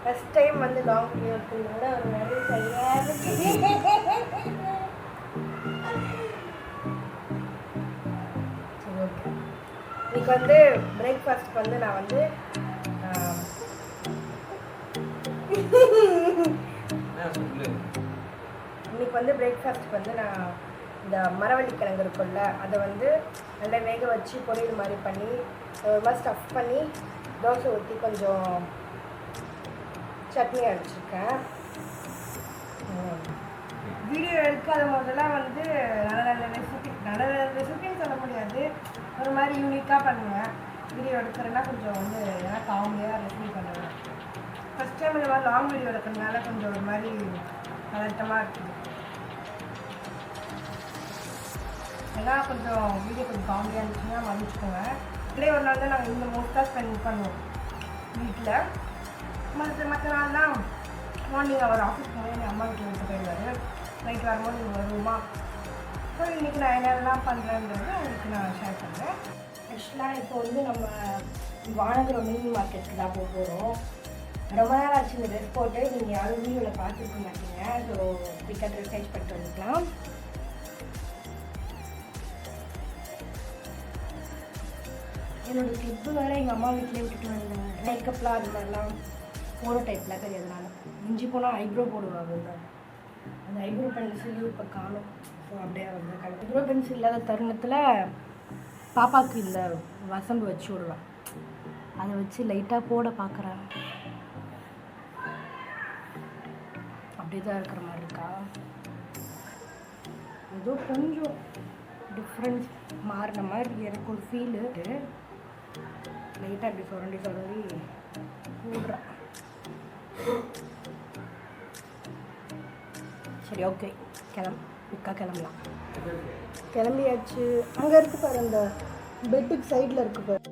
First time வந்து long video எடுக்கிறத விட ஒரு நிறைய சரியாக சரி ஓகே. இன்னைக்கு வந்து பிரேக்ஃபாஸ்ட்டுக்கு வந்து நான் வந்து இன்னைக்கு வந்து பிரேக்ஃபாஸ்ட்டுக்கு வந்து நான் இந்த மரவள்ளி கிழங்கு இருக்குல்ல அதை வந்து நல்லா வேக வச்சு பொரியல் மாதிரி பண்ணி ஒரு மாதிரி ஸ்டஃப் பண்ணி தோசை ஊற்றி கொஞ்சம் சட்னி அரைச்சிருக்கேன். வீடியோ எடுக்காத போதெல்லாம் வந்து நல்ல ரெசிபின்னு சொல்ல முடியாது, ஒரு மாதிரி யூனிக்காக பண்ணுவேன். வீடியோ எடுக்கிறேன்னா கொஞ்சம் வந்து ஏன்னா காமெடியாக ரெசிபி பண்ணுவேன். ஃபஸ்ட் டைம் இந்த மாதிரி லாங் வீடியோ எடுக்கிறதுனால கொஞ்சம் ஒரு மாதிரி பதட்டமாக இருக்குது. ஏன்னா கொஞ்சம் வீடியோ கொஞ்சம் காமெடியாக இருந்துச்சுன்னா மன்னிச்சுக்கோங்க. இதே ஒரு நாள் தான் நாங்கள் இந்த மோஸ்ட்டாக ஸ்பெண்ட் பண்ணுவோம் வீட்டில். மற்ற நாள்லாம் மார்னிங் அவர் ஆஃபீஸ் போய் எங்கள் அம்மா வீட்டில் விட்டு போயிடுவார். நைட் வரும்போது நீங்கள் வருவோமா. ஸோ இன்றைக்கி நான் என்னெல்லாம் பண்ணுறேன்றது உங்களுக்கு நான் ஷேர் பண்ணுறேன். ஆக்சுவலாக இப்போ வந்து நம்ம வானகரம் மீன் மார்க்கெட்டுக்கு தான் போக போகிறோம். ரொம்ப நாள் ஆச்சு இந்த ட்ரெஸ் போட்டு, நீங்கள் யாரும் வீடியோவில் பார்த்துருக்க மாட்டீங்க. ஸோ குயிக்காக ட்ரெஸ் சேஞ்ச் பண்ணிட்டு வந்துக்கலாம். என்னோடய கிளிப்பு வேறு எங்கள் அம்மா வீட்டிலே விட்டுட்டு வந்தேன். மேக்கப்லாம் அது மாதிரிலாம் போகிற டைப்லாம் தெரியாதனால மிஞ்சி போனால் ஐப்ரோ போடுவாங்க. அந்த ஐப்ரோ பென்சில் இப்போ காணும். ஸோ அப்படியே வந்து ஐப்ரோ பென்சில் இல்லாத தருணத்தில் பாப்பாவுக்கு இந்த வசம்பு வச்சு விடுவேன். அதை வச்சு லைட்டாக போட பார்க்குறேன். அப்படியே தான் இருக்கிற மாதிரி இருக்கா. ஏதோ கொஞ்சம் டிஃப்ரென்ஸ் மாறின மாதிரி எனக்கு ஒரு ஃபீலு. லைட்டாக அப்படி சுரண்டி போடுறேன். சரி ஓகே, கிளம்பலாம். கிளம்பியாச்சு. அங்கே இருக்கு பாரு, அந்த பெட்டுக்கு சைடில் இருக்கு பாரு.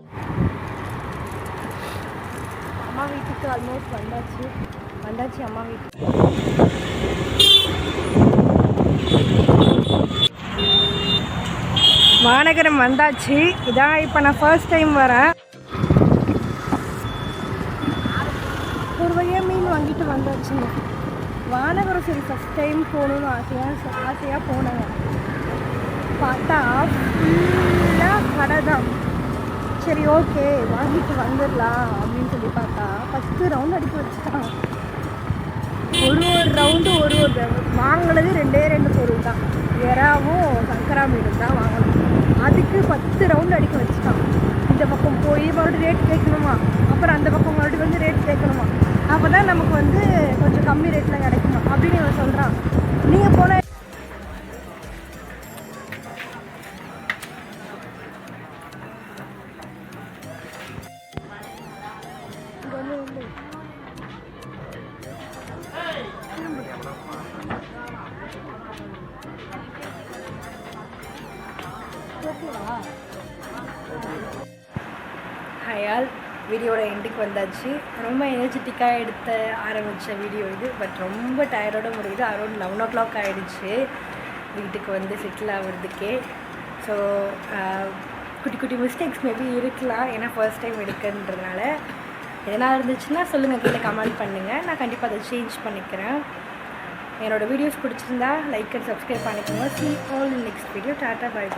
அம்மா வீட்டுக்கு ஆல்மோஸ்ட் வந்தாச்சு அம்மா வீட்டுக்கு. வானகரம் வந்தாச்சு. இதான் இப்போ நான் ஃபர்ஸ்ட் டைம் வரேன். ஒரு வழியாக மீன் வாங்கிட்டு வந்தாச்சுங்க. வானகரம் சரி ஃபஸ்ட் டைம் போகணுன்னு ஆசையாக போனாங்க. பார்த்தா ஃபுல்லாக கடை தான். சரி ஓகே வாங்கிட்டு வந்துடலாம் அப்படின்னு சொல்லி பார்த்தா ஃபஸ்ட்டு ரவுண்ட் அடிக்க வச்சுட்டான். ஒரு ரவுண்டு ஒரு வாங்கினது 2 பொருள் தான். எறாவும் சங்கரா மீனும் தான் வாங்கணும். அதுக்கு 10 ரவுண்டு அடிக்க வச்சுட்டான். இந்த பக்கம் போய் மறுபடியும் ரேட் கேட்கணுமா, அப்புறம் அந்த பக்கம் மறுபடியும் வந்து ரேட் கேட்கணுமா. அப்போ தான் நமக்கு வந்து கொஞ்சம் கம்மி ரேட்டில் கிடைக்குமா அப்படின்னு இவன் சொல்கிறான். நீங்கள் போன ஹயால் வீடியோட எண்டுக்கு வந்தாச்சு. ரொம்ப எனர்ஜெட்டிக்காக ஆரம்பித்த வீடியோ இது. பட் ரொம்ப டயர்டோட முடியுது. அரௌண்ட் 11 o'clock ஆகிடுச்சு வீட்டுக்கு வந்து செட்டில் ஆகிறதுக்கே. ஸோ குட்டி மிஸ்டேக்ஸ் மேபி இருக்கலாம், ஏன்னா ஃபர்ஸ்ட் டைம் எடுக்கிறதுனால. எதனா இருந்துச்சுன்னா சொல்லுங்கள், கீழே கமெண்ட் பண்ணுங்கள். நான் கண்டிப்பாக அதை சேஞ்ச் பண்ணிக்கிறேன். என்னோடய வீடியோஸ் பிடிச்சிருந்தா லைக் அண்ட் சப்ஸ்கிரைப் பண்ணிக்கோங்க. See you all in next video. டாட்டா, பை.